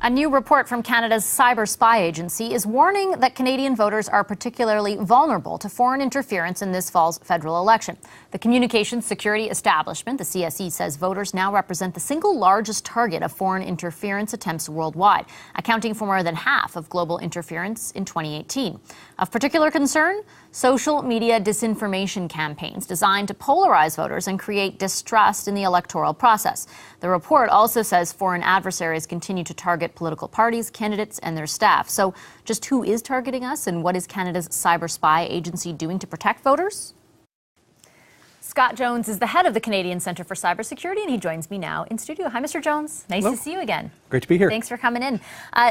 A new report from Canada's cyber spy agency is warning that Canadian voters are particularly vulnerable to foreign interference in this fall's federal election. The Communications Security Establishment, the CSE, says voters now represent the single largest target of foreign interference attempts worldwide, accounting for more than half of global interference in 2018. Of particular concern, social media disinformation campaigns designed to polarize voters and create distrust in the electoral process. The report also says foreign adversaries continue to target political parties, candidates, and their staff. So just who is targeting us, and what is Canada's cyber spy agency doing to protect voters? Scott Jones is the head of the Canadian Centre for Cybersecurity, and he joins me now in studio. Hi, Mr. Jones. Nice Hello. to see you again. Great to be here. Thanks for coming in.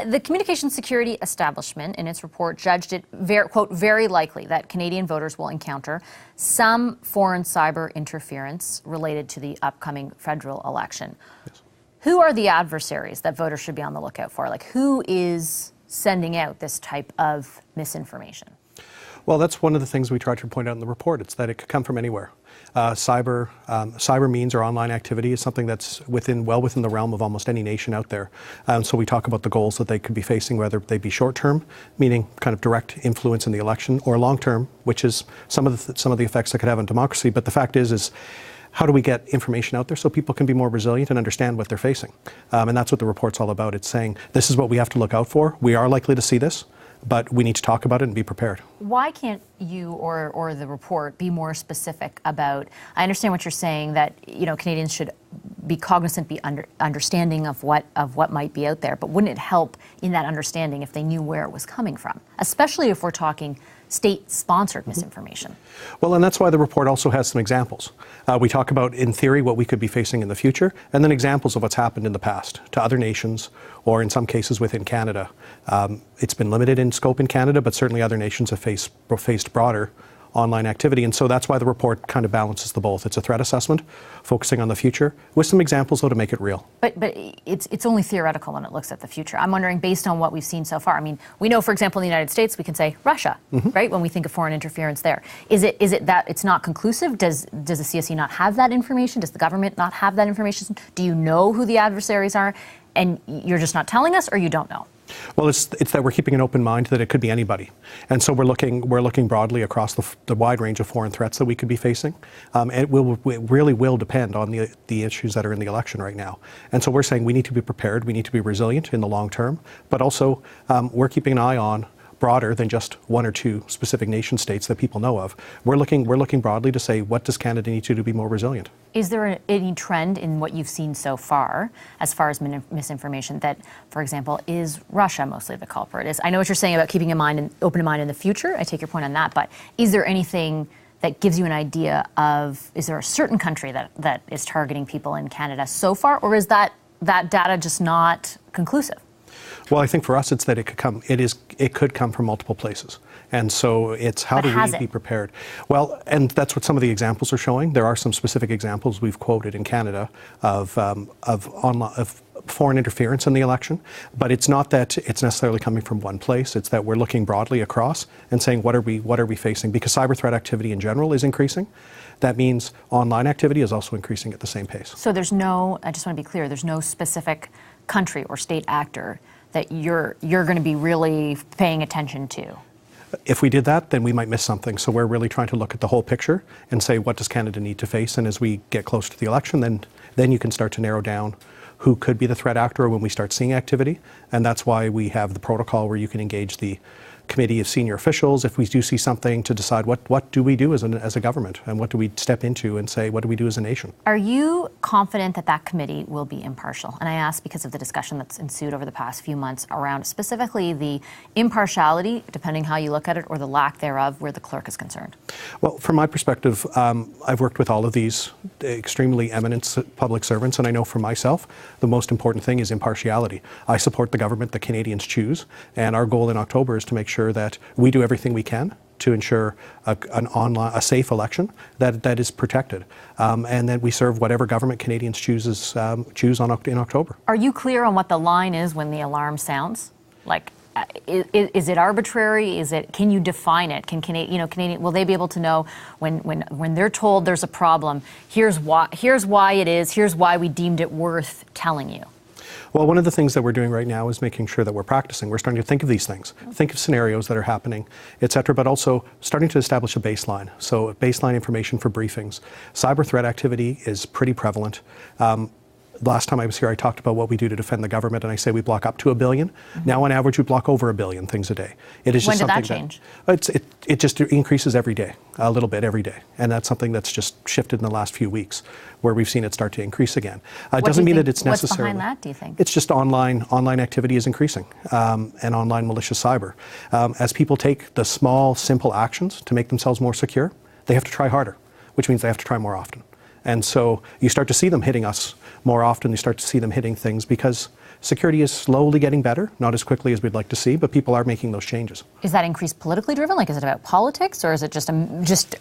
The Communications Security Establishment, in its report, judged it, quote, very likely that Canadian voters will encounter some foreign cyber interference related to the upcoming federal election. Yes. Who are the adversaries that voters should be on the lookout for? Like, who is sending out this type of misinformation? Well, that's one of the things we tried to point out in the report. It's that it could come from anywhere. Cyber means or online activity is something that's well within the realm of almost any nation out there. So we talk about the goals that they could be facing, whether they be short-term, meaning kind of direct influence in the election, or long-term, which is some of the effects that could have on democracy. But the fact is how do we get information out there so people can be more resilient and understand what they're facing? And that's what the report's all about. It's saying this is what we have to look out for. We are likely to see this, but we need to talk about it and be prepared. Why can't you or the report be more specific about, I understand what you're saying, that Canadians should be cognizant, be understanding of what might be out there, but wouldn't it help in that understanding if they knew where it was coming from, especially if we're talking state-sponsored misinformation? Well, and that's why the report also has some examples. We talk about, in theory, what we could be facing in the future, and then examples of what's happened in the past to other nations, or in some cases within Canada. It's been limited in scope in Canada, but certainly other nations have faced broader online activity, and so that's why the report kind of balances the both. It's a threat assessment, focusing on the future, with some examples, though, to make it real. But it's only theoretical when it looks at the future. I'm wondering, based on what we've seen so far, I mean, we know, for example, in the United States, we can say Russia, right, when we think of foreign interference there. Is it that it's not conclusive? Does the CSE not have that information? Does the government not have that information? Do you know who the adversaries are, and you're just not telling us, or you don't know? Well, it's that we're keeping an open mind that it could be anybody, and so we're looking broadly across the wide range of foreign threats that we could be facing. It really will depend on the issues that are in the election right now, and so we're saying we need to be prepared, we need to be resilient in the long term, but also we're keeping an eye on broader than just one or two specific nation states that people know of. We're looking broadly to say, what does Canada need to do to be more resilient? Is there any trend in what you've seen so far, as far as misinformation, that, for example, is Russia mostly the culprit? I know what you're saying about keeping an open mind in the future. I take your point on that, but is there anything that gives you an idea of, is there a certain country that is targeting people in Canada so far, or is that data just not conclusive? Well, I think for us, it's that it could come from multiple places. And so it's how do we be prepared? Well, and that's what some of the examples are showing. There are some specific examples we've quoted in Canada of foreign interference in the election, but it's not that it's necessarily coming from one place. It's that we're looking broadly across and saying, what are we facing? Because cyber threat activity in general is increasing. That means online activity is also increasing at the same pace. So there's no, I just want to be clear, there's no specific country or state actor that you're going to be really paying attention to? If we did that, then we might miss something. So we're really trying to look at the whole picture and say, what does Canada need to face? And as we get close to the election, then you can start to narrow down who could be the threat actor when we start seeing activity. And that's why we have the protocol where you can engage the committee of senior officials if we do see something, to decide what do we do as a government, and what do we step into and say, what do we do as a nation? Are you confident that committee will be impartial? And I ask because of the discussion that's ensued over the past few months around specifically the impartiality, depending how you look at it, or the lack thereof where the clerk is concerned. Well, from my perspective, I've worked with all of these extremely eminent public servants, and I know for myself, the most important thing is impartiality. I support the government that Canadians choose, and our goal in October is to make sure that we do everything we can to ensure a safe election that is protected, and that we serve whatever government Canadians choose in October. Are you clear on what the line is when the alarm sounds? Like, is it arbitrary? Can you define it? Canadian, will they be able to know when they're told there's a problem? Here's why it is. Here's why we deemed it worth telling you. Well, one of the things that we're doing right now is making sure that we're practicing. We're starting to think of these things, think of scenarios that are happening, et cetera, but also starting to establish a baseline. So baseline information for briefings. Cyber threat activity is pretty prevalent. Last time I was here, I talked about what we do to defend the government, and I say we block up to 1 billion. Now, on average, we block over 1 billion things a day. It is when just did that something change? It just increases every day, a little bit every day, and that's something that's just shifted in the last few weeks, where we've seen it start to increase again. It doesn't mean that it's necessary. What's behind that, do you think? It's just online activity is increasing, and online malicious cyber. As people take the small, simple actions to make themselves more secure, they have to try harder, which means they have to try more often. And so you start to see them hitting us more often. You start to see them hitting things because security is slowly getting better, not as quickly as we'd like to see, but people are making those changes. Is that increase politically driven? Like, is it about politics, or is it just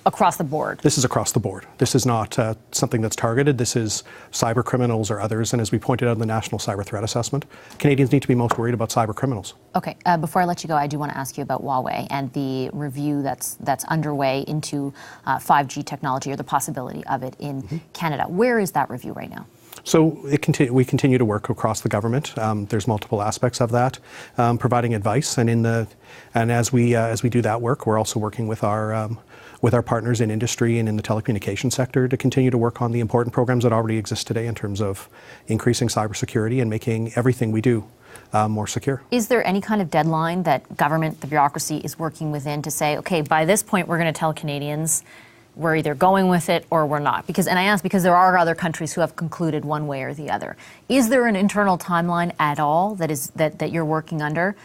across the board? This is across the board. This is not something that's targeted. This is cyber criminals or others. And as we pointed out in the National Cyber Threat Assessment, Canadians need to be most worried about cyber criminals. Okay. Before I let you go, I do want to ask you about Huawei and the review that's underway into 5G technology, or the possibility of it in Canada. Where is that review right now? So we continue to work across the government. There's multiple aspects of that, providing advice, and as we do that work, we're also working with our partners in industry and in the telecommunications sector to continue to work on the important programs that already exist today in terms of increasing cybersecurity and making everything we do more secure. Is there any kind of deadline that government, the bureaucracy, is working within to say, okay, by this point we're going to tell Canadians we're either going with it or we're not? And I ask because there are other countries who have concluded one way or the other. Is there an internal timeline at all that you're working under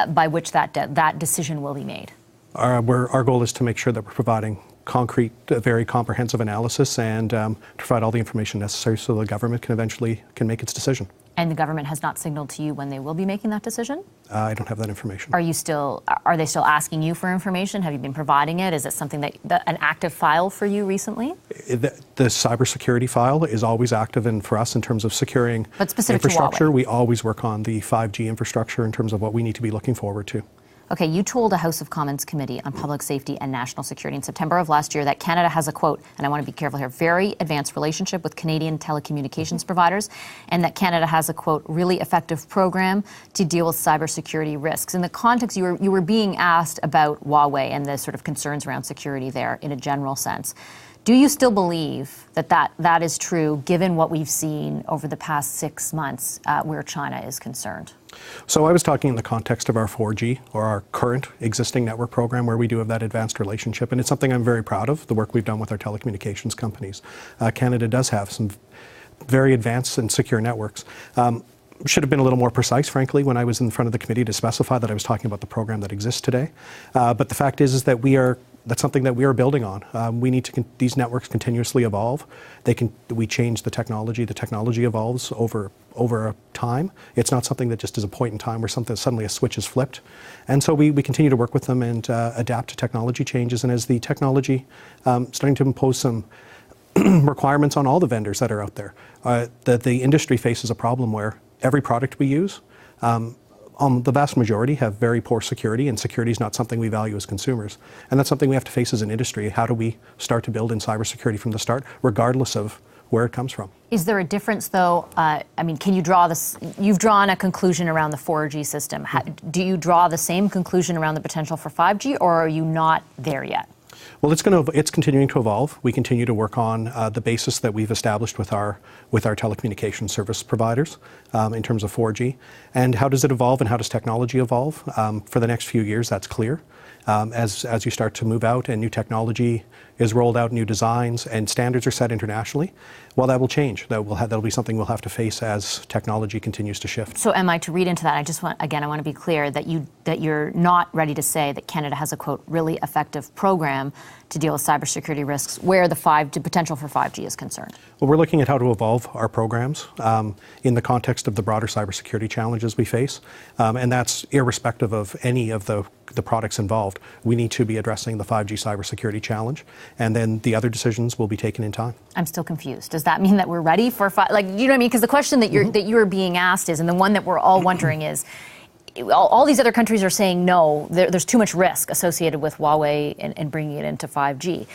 by which that decision will be made? Our goal is to make sure that we're providing concrete, very comprehensive analysis and provide all the information necessary so the government can make its decision. And the government has not signaled to you when they will be making that decision? I don't have that information. Are they still asking you for information? Have you been providing it? Is it something an active the for you recently? The cybersecurity file is always active, and for us in terms of securing infrastructure, we always work on the 5G infrastructure in terms of what we need to be looking forward to. Okay, you told a House of Commons committee on public safety and national security in September of last year that Canada has a, quote, and I want to be careful here, very advanced relationship with Canadian telecommunications providers, and that Canada has a, quote, really effective program to deal with cybersecurity risks. In the context, you were being asked about Huawei and the sort of concerns around security there in a general sense. Do you still believe that is true, given what we've seen over the past 6 months where China is concerned? So I was talking in the context of our 4G, or our current existing network program, where we do have that advanced relationship, and it's something I'm very proud of, the work we've done with our telecommunications companies. Canada does have some very advanced and secure networks. Should have been a little more precise, frankly, when I was in front of the committee to specify that I was talking about the program that exists today. But the fact is that that's something that we are building on. We need to these networks continuously evolve. We change the technology. The technology evolves over time. It's not something that just is a point in time where suddenly a switch is flipped. And so we continue to work with them and adapt to technology changes. And as the technology starting to impose some requirements on all the vendors that are out there, the industry faces a problem where every product we use, the vast majority have very poor security, and security is not something we value as consumers. And that's something we have to face as an industry. How do we start to build in cybersecurity from the start, regardless of where it comes from? Is there a difference, though? Can you draw this? You've drawn a conclusion around the 4G system. Do you draw the same conclusion around the potential for 5G, or are you not there yet? Well, it's continuing to evolve. We continue to work on the basis that we've established with our telecommunications service providers in terms of 4G. And how does it evolve, and how does technology evolve? For the next few years, that's clear. As you start to move out and new technology is rolled out, new designs and standards are set internationally, well, that will change. That'll be something we'll have to face as technology continues to shift. So am I to read into that? I want to be clear that you're not ready to say that Canada has a, quote, really effective program to deal with cybersecurity risks where the potential for 5G is concerned? Well, we're looking at how to evolve our programs in the context of the broader cybersecurity challenges we face, and that's irrespective of any of the products involved. We need to be addressing the 5G cybersecurity challenge, and then the other decisions will be taken in time. I'm still confused. Does that mean that we're ready for you know what I mean? Because the question that you're being asked is, and the one that we're all wondering is, all these other countries are saying no, there's too much risk associated with Huawei and bringing it into 5G.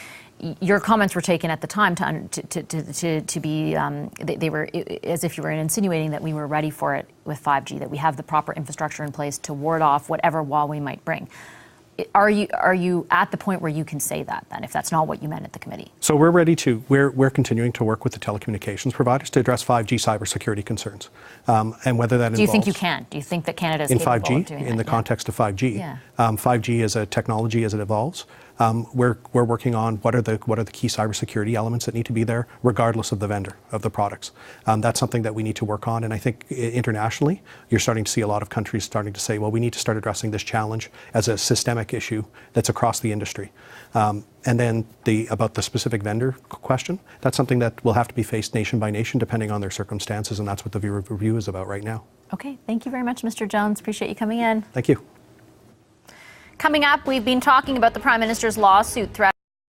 Your comments were taken at the time to be, they were as if you were insinuating that we were ready for it with 5G, that we have the proper infrastructure in place to ward off whatever wall we might bring. Are you at the point where you can say that then, if that's not what you meant at the committee? So we're ready to, we're continuing to work with the telecommunications providers to address 5G cybersecurity concerns. And whether that involves... Do you think you can? Do you think that Canada is capable of doing that? In 5G, in the context of 5G. Yeah. 5G as a technology as it evolves. We're working on what are the key cybersecurity elements that need to be there, regardless of the vendor of the products. That's something that we need to work on, and I think internationally, you're starting to see a lot of countries starting to say, well, we need to start addressing this challenge as a systemic issue that's across the industry. And then about the specific vendor question, that's something that will have to be faced nation by nation, depending on their circumstances, and that's what the review is about right now. Okay, thank you very much, Mr. Jones. Appreciate you coming in. Thank you. Coming up, we've been talking about the Prime Minister's lawsuit threat.